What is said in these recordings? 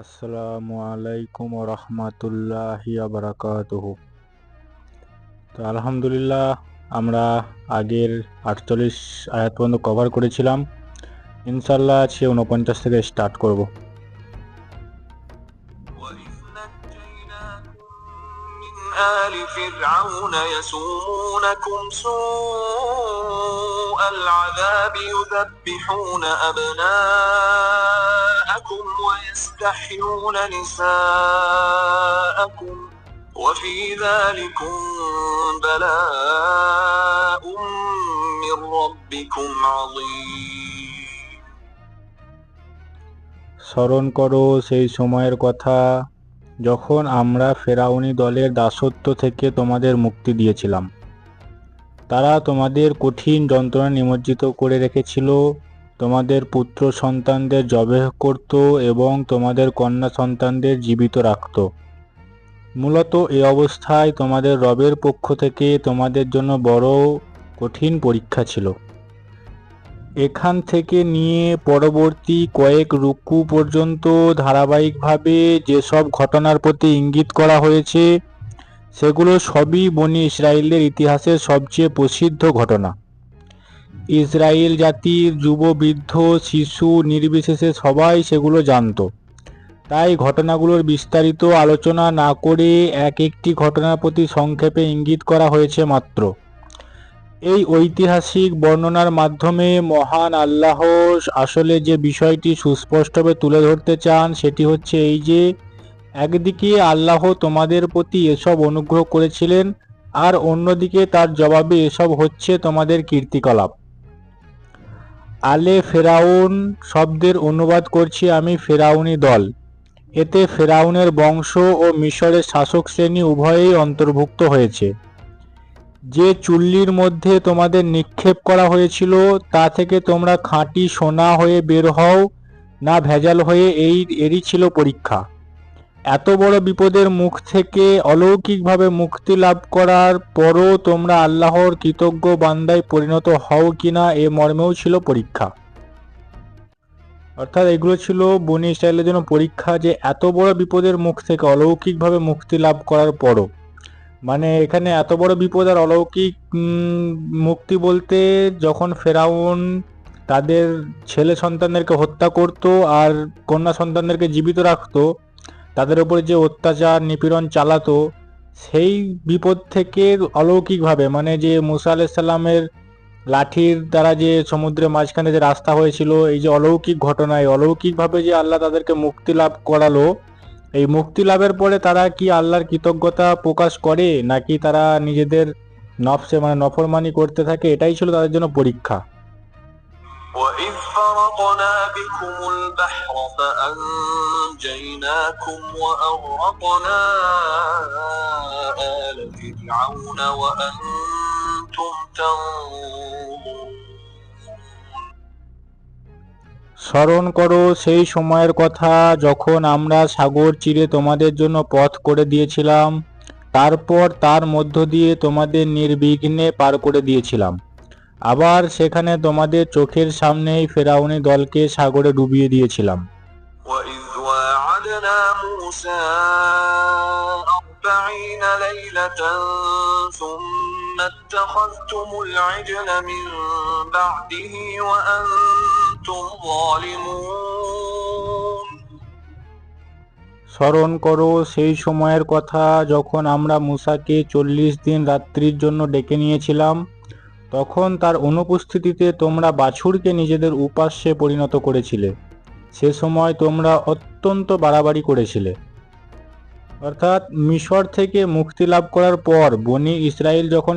আসসালামু আলাইকুম রহমতুল্লাহি বারাকাতুহু। তো আলহামদুলিল্লাহ, আমরা আগের 48 আয়াত পর্যন্ত কভার করেছিলাম। ইনশাল্লাহ আজকে 49 থেকে স্টার্ট করব। آل فرعون يسومونكم سوء العذاب يذبحون أبناءكم ويستحيون نساءكم وفي ذلكم بلاء من ربكم عظيم। স্মরণ করো সেই সময়ের কথা যখন আমরা ফেরাউনি দলের দাসত্ব থেকে তোমাদের মুক্তি দিয়েছিলাম। তারা তোমাদের কঠিন যন্ত্রণা নিমজ্জিত করে রেখেছিল, তোমাদের পুত্র সন্তানদের জবেহ করত এবং তোমাদের কন্যা সন্তানদের জীবিত রাখত। মূলত এই অবস্থায় তোমাদের রবের পক্ষ থেকে তোমাদের জন্য বড় কঠিন পরীক্ষা ছিল। এখান থেকে নিয়ে পরবর্তী কয়েক রুকু পর্যন্ত ধারাবাহিকভাবে যেসব ঘটনার প্রতি ইঙ্গিত করা হয়েছে সেগুলো সবই বনি ইসরায়েলের ইতিহাসের সবচেয়ে প্রসিদ্ধ ঘটনা। ইসরায়েল জাতির যুব বৃদ্ধ শিশু নির্বিশেষে সবাই সেগুলো জানত। তাই ঘটনাগুলোর বিস্তারিত আলোচনা না করে এক একটি ঘটনার প্রতি সংক্ষেপে ইঙ্গিত করা হয়েছে মাত্র। এই ঐতিহাসিক বর্ণনার মাধ্যমে মহান আল্লাহ আসলে যে বিষয়টি সুস্পষ্টভাবে তুলে ধরতে চান সেটি হচ্ছে এই যে, একদিকে আল্লাহ তোমাদের প্রতি এসব অনুগ্রহ করেছিলেন আর অন্যদিকে তার জবাবে এসব হচ্ছে তোমাদের কীর্তিকলাপ। আলে ফেরাউন শব্দের অনুবাদ করছি আমি ফেরাউনি দল। এতে ফেরাউনের বংশ ও মিশরের শাসক শ্রেণী উভয়েই অন্তর্ভুক্ত হয়েছে। যে চুল্লির মধ্যে তোমাদের নিক্ষেপ করা হয়েছিল তা থেকে তোমরা খাঁটি সোনা হয়ে বের হও না ভেজাল হয়ে এরই ছিল পরীক্ষা। এত বড় বিপদের মুখ থেকে অলৌকিকভাবে মুক্তি লাভ করার পরও তোমরা আল্লাহর কৃতজ্ঞ বান্দায় পরিণত হও কিনা এ মর্মেও ছিল পরীক্ষা। অর্থাৎ এগুলো ছিল বনি ইসরায়েলের জন্য পরীক্ষা, যে এত বড় বিপদের মুখ থেকে অলৌকিকভাবে মুক্তি লাভ করার পরও, মানে এখানে এত বড় বিপদ আর অলৌকিক মুক্তি বলতে, যখন ফেরাউন তাদের ছেলে সন্তানদেরকে হত্যা করত আর কন্যা সন্তানদেরকে জীবিত রাখতো, তাদের উপরে যে অত্যাচার নিপীড়ন চালাতো, সেই বিপদ থেকে অলৌকিকভাবে, মানে যে মুসা আলাইহিস সালামের লাঠির দ্বারা যে সমুদ্রের মাঝখানে যে রাস্তা হয়েছিল, এই যে অলৌকিক ঘটনা, এই অলৌকিকভাবে যে আল্লাহ তাদেরকে মুক্তি লাভ করালো, এই মুক্তি লাভের পরে তারা কি আল্লাহর কৃতজ্ঞতা প্রকাশ করে নাকি তারা নিজেদের নফসে মানে নফরমানি করতে থাকে, এটাই ছিল তাদের জন্য পরীক্ষা। وَإِذْ فَرَقْنَا بِكُمُ الْبَحْرَ فَأَنْجَيْنَاكُمْ وَأَغْرَقْنَا آلَ فِرْعَوْنَ وَأَنْتُمْ تَنظُرُونَ। স্মরণ করো সেই সময়ের কথা যখন আমরা সাগর চিরে তোমাদের জন্য পথ করে দিয়েছিলাম, তারপর তার মধ্য দিয়ে তোমাদের নির্বিঘ্নে পার করে দিয়েছিলাম। আবার সেখানে তোমাদের চোখের সামনেই ফেরাউনি দলকে সাগরে ডুবিয়ে দিয়েছিলাম। وَإِذْ وَاعَدْنَا مُوسَى 40 لَيْلَةً ثُمَّ اتَّخَذْتُمُ الْعِجْلَ مِنْ بَعْدِهِ وَأَنْتُمْ ظَالِمُونَ। স্মরণ করো সেই সময়ের কথা যখন আমরা মুসাকে 40 দিন রাত্রির জন্য ডেকে নিয়েছিলাম, তখন তার অনুপস্থিতিতে তোমরা বাছুরকে নিজেদের উপাস্যে পরিণত করেছিলে। সে সময় তোমরা অত্যন্ত বাড়াবাড়ি করেছিলে। অর্থাৎ মিশর থেকে মুক্তি লাভ করার পর বনি ইসরায়েল যখন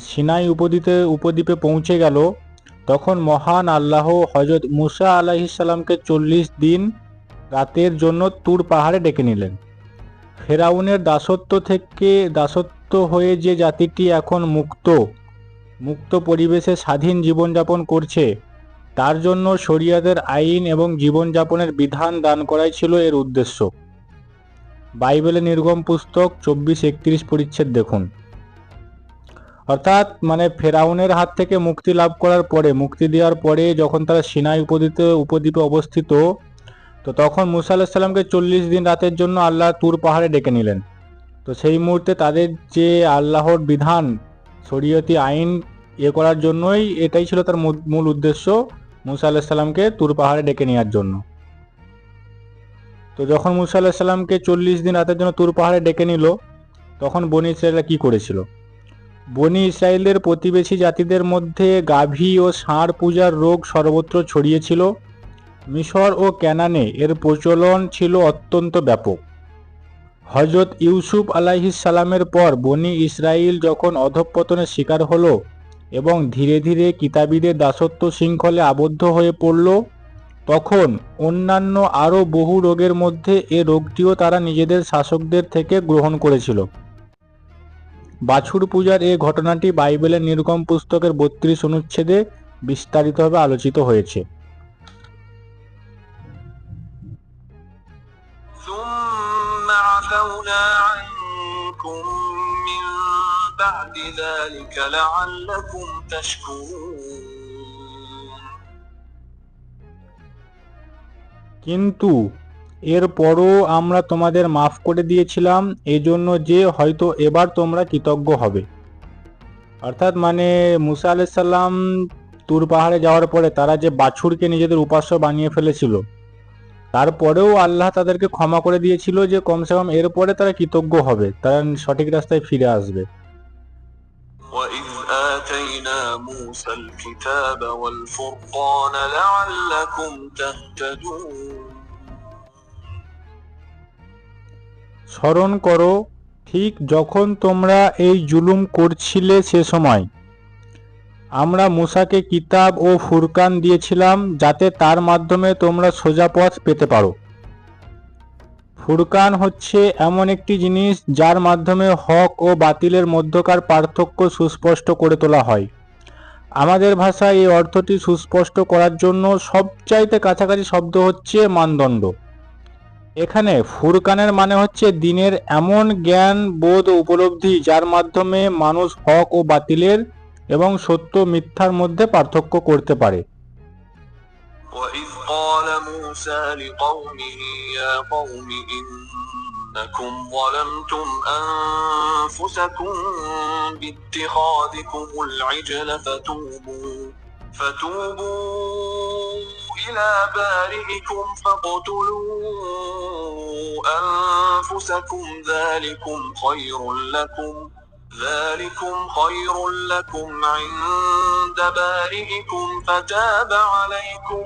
সিনাই উপদ্বীপে পৌঁছে গেল, তখন মহান আল্লাহ হযরত মুসা আলাইহিস সালামকে 40 দিন রাতের জন্য তুর পাহাড়ে ডেকে নিলেন। ফেরাউনের দাসত্ব হয়ে যে জাতিটি এখন মুক্ত পরিবেশে স্বাধীন জীবনযাপন করছে, তার জন্য শরিয়াতের আইন এবং জীবনযাপনের বিধান দান করাই ছিল এর উদ্দেশ্য। বাইবেলের নির্গম পুস্তক 24-31 পরিচ্ছেদ দেখুন। অর্থাৎ মানে ফেরাউনের হাত থেকে মুক্তি দেওয়ার পরে যখন তারা সিনাই উপদ্বীপে অবস্থিত, তো তো তখন মুসা আলাইহিস সালামকে 40 দিন রাতের জন্য আল্লাহ তুর পাহাড়ে ডেকে নিলেন। তো সেই মুহূর্তে তাদের যে আল্লাহর বিধান শরীয়তি আইন করার জন্যই এটাই ছিল তার মূল উদ্দেশ্য, মুসা আলাইহিস সালামকে তুর পাহাড়ে ডেকে নেওয়ার জন্য। তো যখন মুসা আলাইহিস সালামকে 40 দিন রাতের জন্য তুর পাহাড়ে ডেকে নিল, তখন বনি ইসরায়েলরা কি করেছিল? বনি ইসরায়েলের প্রতিবেশী জাতিদের মধ্যে গাভী ও ষাঁড় পূজার রোগ সর্বত্র ছড়িয়েছিল। মিশর ও ক্যানানে এর প্রচলন ছিল অত্যন্ত ব্যাপক। হযরত ইউসুফ আলাইহিস সালামের পর বনি ইসরাইল যখন অধঃপতনের শিকার হলো এবং ধীরে ধীরে কিতাবীদের দাসত্ব শৃঙ্খলে আবদ্ধ হয়ে পড়ল, তখন অন্যান্য আরও বহু রোগের মধ্যে এ রোগটিও তারা নিজেদের শাসকদের থেকে গ্রহণ করেছিল। বাছুর পূজার এ ঘটনাটি বাইবেলের নির্গম পুস্তকের 32 অনুচ্ছেদে বিস্তারিতভাবে আলোচিত হয়েছে। ثم عفونا عنكم من بعد ذلك لعلكم تشكرون কিন্তু এরপরও আমরা তোমাদের মাফ করে দিয়েছিলাম এজন্য যে হয়তো এবার তোমরা কৃতজ্ঞ হবে। অর্থাৎ মুসা আলাইহিস সালাম তুর পাহাড়ে যাওয়ার পরে তারা যে বাছুরকে নিজেদের উপাস্য বানিয়ে ফেলেছিল, তারপরেও আল্লাহ তাদেরকে ক্ষমা করে দিয়েছিল যে কমসে কম এরপরে তারা কৃতজ্ঞ হবে, তারা সঠিক রাস্তায় ফিরে আসবে। وَإِذْ آتَيْنَا مُوسَى الْكِتَابَ وَالْفُرْقَانَ لَعَلَّكُمْ تَهْتَدُونَ স্মরণ করো, ঠিক যখন তোমরা এই জুলুম করছিলে সে সময় আমরা মুসাকে কিতাব ও ফুরকান দিয়েছিলাম যাতে তার মাধ্যমে তোমরা সোজা পথ পেতে পারো। ফুরকান হচ্ছে এমন একটি জিনিস যার মাধ্যমে হক ও বাতিলের মধ্যকার পার্থক্য সুস্পষ্ট করে তোলা হয়। আমাদের ভাষায় এই অর্থটি সুস্পষ্ট করার জন্য সবচাইতে কাছাকাছি শব্দ হচ্ছে মানদণ্ড। এখানে ফুরকানের মানে হচ্ছে দিনের এমন জ্ঞান, বোধ ও উপলব্ধি যার মাধ্যমে মানুষ হক ও বাতিলের এবং সত্য মিথ্যার মধ্যে পার্থক্য করতে পারে। وَإِذْ قَالَ مُوسَى لِقَوْمِهِ يَا قَوْمِ إِنَّكُمْ ظَلَمْتُمْ أَنفُسَكُمْ بِاتِّخَاذِكُمُ الْعِجْلَ فَتُوبُوا إِلَى بَارِئِكُمْ فَاقْتُلُوا أَنفُسَكُمْ ذلكم خير لكم عند بارئكم فتاب عليكم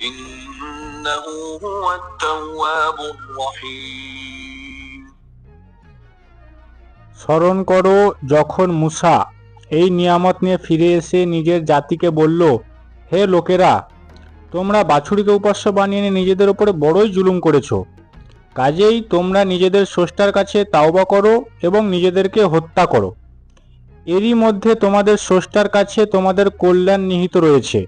إنه هو التواب الرحيم স্মরণ করো যখন মুসা এই নিয়ামত নিয়ে ফিরে এসে নিজের জাতিকে বলল, হে লোকেরা, তোমরা বাছুরিকে উপাস্য বানিয়ে নিয়ে নিজেদের উপরে বড়ই জুলুম করেছো। কাজেই তোমরা নিজেদের স্রষ্টার কাছে তাওবা করো এবং নিজেদেরকে হত্যা করো। এরই মধ্যে তোমাদের স্রষ্টার কাছে তোমাদের কল্যাণ নিহিত রয়েছে।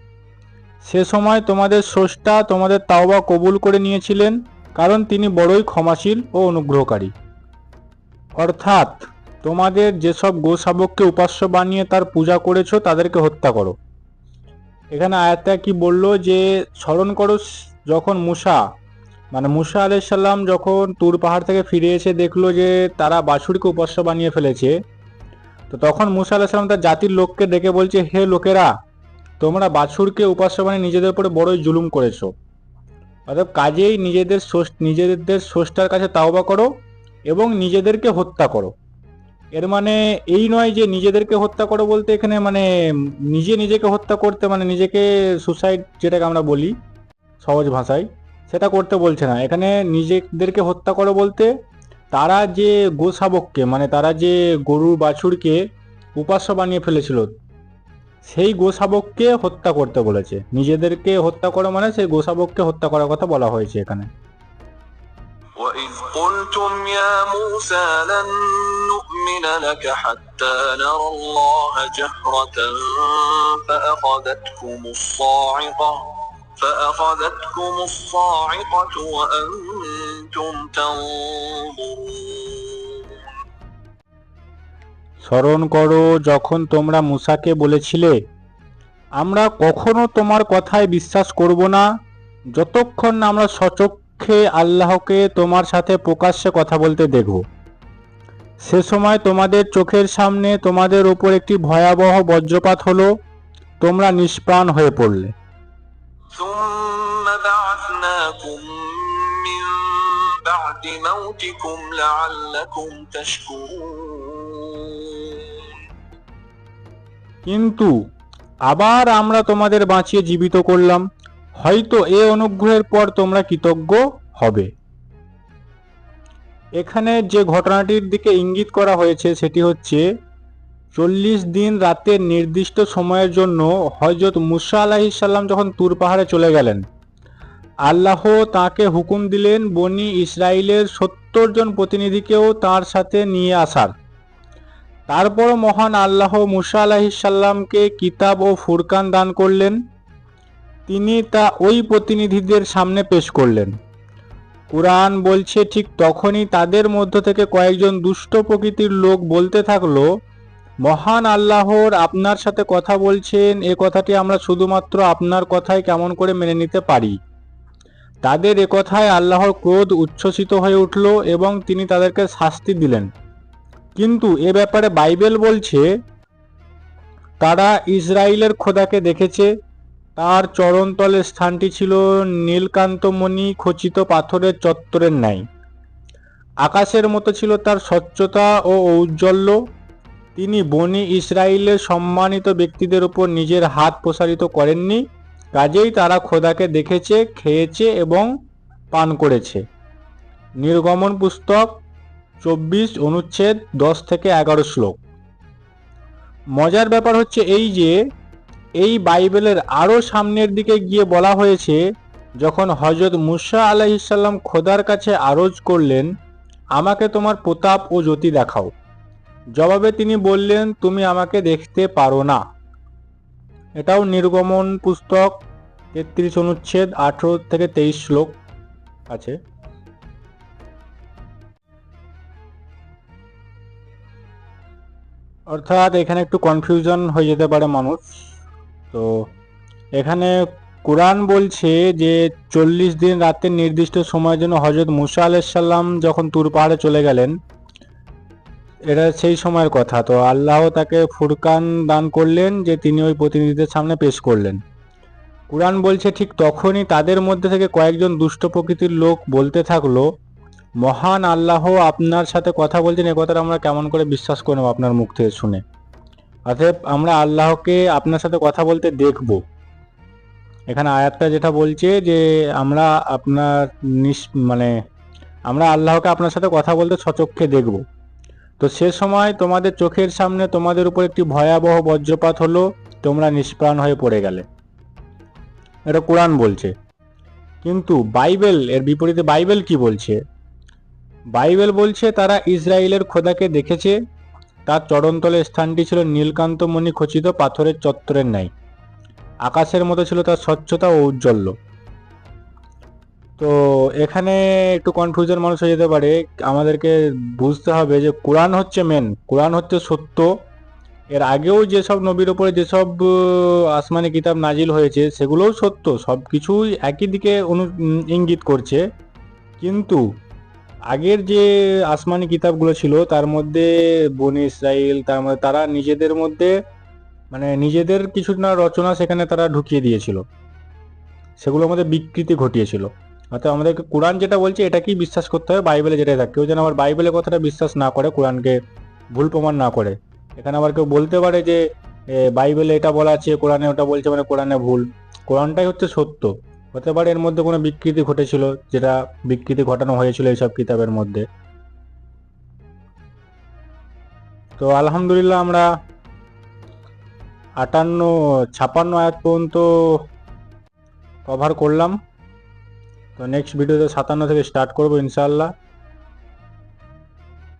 সে সময় তোমাদের স্রষ্টা তোমাদের তাওবা কবুল করে নিয়েছিলেন, কারণ তিনি বড়ই ক্ষমাশীল ও অনুগ্রহকারী। অর্থাৎ তোমাদের যেসব গোশাবককে উপাস্য বানিয়ে তার পূজা করেছো তাদেরকে হত্যা করো। এখানে আয়াতটা কি বলল যে স্মরণ করো যখন মুসা আলাইহিস সালাম যখন তুর পাহাড় থেকে ফিরে এসে দেখলো যে তারা বাছুরকে উপাস্য বানিয়ে ফেলেছে, তো তখন মুসা আলাইহিস সালাম তার জাতির লোককে ডেকে বলছে, হে লোকেরা, তোমরা বাছুরকে উপাস্য বানিয়ে নিজেদের উপরে বড়ই জুলুম করেছো। অর্থাৎ কাজেই নিজেদের স্রষ্টার কাছে তাওবা করো এবং নিজেদেরকে হত্যা করো। এর মানে এই নয় যে নিজেদেরকে হত্যা করো বলতে এখানে নিজেকে হত্যা করতে, নিজেকে সুসাইড যেটাকে আমরা বলি সহজ ভাষায়, সেটা করতে বলছে না। এখানে নিজেদেরকে হত্যা করো বলতে তারা যে গোশাবককে তারা যে গরু বাছুরকে উপাস্য বানিয়ে ফেলেছিল সেই গোশাবককে হত্যা করতে বলেছে। নিজেদেরকে হত্যা করো সেই গোশাবককে হত্যা করার কথা বলা হয়েছে এখানে। وَإِذْ قُلْتُمْ يَا مُوسَى لَن نُّؤْمِنَ لَكَ حَتَّى نَرَى اللَّهَ جَهْرَةً فَأَخَذَتْكُمُ الصَّاعِقَةُ وَأَنْتُمْ تَنظُرُونَ স্মরণ করো যখন তোমরা মুসাকে বলেছিলে, আমরা কখনো তোমার কথায় বিশ্বাস করব না যতক্ষণ না আমরা পক্ষে আল্লাহকে তোমার সাথে প্রকাশ্যে কথা বলতে দেখব। সে সময় তোমাদের চোখের সামনে তোমাদের উপর একটি ভয়াবহ বজ্রপাত হলো, তোমরা নিষ্প্রাণ হয়ে পড়লে। ثم بعثناكم من بعد موتكم لعلكم تشكرون কিন্তু আবার আমরা তোমাদের বাঁচিয়ে জীবিত করলাম, হয়তো এ অনুগ্রহের পর তোমরা কৃতজ্ঞ হবে। এখানে যে ঘটনাটির দিকে ইঙ্গিত করা হয়েছে সেটি হচ্ছে 40 দিন রাতের নির্দিষ্ট সময়ের জন্য হযরত মুসা আলাইহিস সালাম যখন তুর পাহাড়ে চলে গেলেন, আল্লাহ তাকে হুকুম দিলেন বনি ইসরাইলের 70 জন প্রতিনিধিকেও তার সাথে নিয়ে আসার। তারপর মহান আল্লাহ মুসা আলাইহিস সালামকে কিতাব ও ফুরকান দান করলেন। তিনি তা ওই প্রতিনিধিদের সামনে পেশ করলেন। কুরআন বলছে, ঠিক তখনই তাদের মধ্য থেকে কয়েকজন দুষ্ট প্রকৃতির লোক বলতে থাকলো, মহান আল্লাহর আপনার সাথে কথা বলছেন, এ কথাটি আমরা শুধুমাত্র আপনার কথাই কেমন করে মেনে নিতে পারি। তাদের এ কথায় আল্লাহর ক্রোধ উচ্ছ্বসিত হয়ে উঠল এবং তিনি তাদেরকে শাস্তি দিলেন। কিন্তু এ ব্যাপারে বাইবেল বলছে, তারা ইসরায়েলের খোদাকে দেখেছে, তার চরণতলের স্থানটি ছিল নীলকান্তমণি খচিত পাথরের চত্বরের ন্যায়। আকাশের মতো ছিল তার স্বচ্ছতা ও ঔজ্জ্বল্য। তিনি বনি ইসরায়েলের সম্মানিত ব্যক্তিদের উপর নিজের হাত প্রসারিত করেননি, কাজেই তারা খোদাকে দেখেছে, খেয়েছে এবং পান করেছে। নির্গমন পুস্তক 24 অনুচ্ছেদ 10 থেকে 11 শ্লোক। মজার ব্যাপার হচ্ছে এই যে এই বাইবেলের আরও সামনের দিকে গিয়ে বলা হয়েছে, যখন হযরত মুসা আলাইহিস সালাম খোদার কাছে আরজ করলেন, আমাকে তোমার প্রতাপ ও জ্যোতি দেখাও। জবাবে তিনি বললেন, তুমি আমাকে দেখতে পারো না। এটাও নির্গমন পুস্তক 33 অনুচ্ছেদ 18 থেকে 23 শ্লোক আছে। অর্থাৎ এখানে একটু কনফিউশন হয়ে যেতে পারে মানুষ। তো এখানে কুরআন বলছে যে 40 দিন রাতের নির্দিষ্ট সময়ের জন্য হযরত মুসা আলাইহিস সালাম যখন তুর পাহাড়ে চলে গেলেন, এটা সেই সময়ের কথা। তো আল্লাহ তাকে ফুরকান দান করলেন, যে তিনি ওই প্রতিনিধিদের সামনে পেশ করলেন। কুরআন বলছে, ঠিক তখনই তাদের মধ্যে থেকে কয়েকজন দুষ্ট প্রকৃতির লোক বলতে থাকলো, মহান আল্লাহ আপনার সাথে কথা বলছেন, এ কথাটা আমরা কেমন করে বিশ্বাস করব আপনার মুখ থেকে শুনে। অতএব আমরা আল্লাহকে আপনার সাথে কথা বলতে দেখব। এখানে আয়াতটা যেটা বলছে যে আমরা আপনার আমরা আল্লাহকে আপনার সাথে কথা বলতে সচক্ষে দেখব। তো সে সময় তোমাদের চোখের সামনে তোমাদের উপর একটি ভয়াবহ বজ্রপাত হলো, তোমরা নিষ্প্রাণ হয়ে পড়ে গেলে। এটা কুরআন বলছে। কিন্তু বাইবেল এর বিপরীতে বাইবেল কি বলছে? বাইবেল বলছে তারা ইসরায়েলের খোদাকে দেখেছে, তার চরণতলের স্থানটি ছিল নীলকান্তমণি খচিত পাথরের চত্বরের ন্যায়। আকাশের মতো ছিল তার স্বচ্ছতা ও ঔজ্জ্বল্য। তো এখানে একটু কনফিউশন মানুষ হয়ে যেতে পারে। আমাদেরকে বুঝতে হবে যে কোরআন হচ্ছে মেন, কোরআন হচ্ছে সত্য। এর আগেও যেসব নবীর উপরে যেসব আসমানি কিতাব নাজিল হয়েছে সেগুলোও সত্য, সব কিছুই একই দিকে ইঙ্গিত করছে। কিন্তু আগের যে আসমানি কিতাবগুলো ছিল তার মধ্যে বনি ইসরাইল, তার মধ্যে তারা নিজেদের মধ্যে নিজেদের কিছু না রচনা সেখানে তারা ঢুকিয়ে দিয়েছিল, সেগুলোর মধ্যে বিকৃতি ঘটিয়েছিল। অর্থাৎ আমাদেরকে কোরআন যেটা বলছে এটাকেই বিশ্বাস করতে হবে, বাইবেলে যেটাই থাকে। কেউ যেন আবার বাইবেলের কথাটা বিশ্বাস না করে, কোরআনকে ভুল প্রমাণ না করে। এখানে আবার কেউ বলতে পারে যে বাইবেলে এটা বলা আছে, কোরআনে ওটা বলছে, মানে কোরআনে ভুল। কোরআনটাই হচ্ছে সত্য। হতে পারে এর মধ্যে কোনো বিকৃতি ঘটেছিল, যেটা বিকৃতি ঘটানো হয়েছিল এইসব কিতাবের মধ্যে। তো আলহামদুলিল্লাহ আমরা 56 আয়াত পর্যন্ত কভার করলাম। তো নেক্সট ভিডিওতে 57 থেকে স্টার্ট করবো ইনশাআল্লাহ।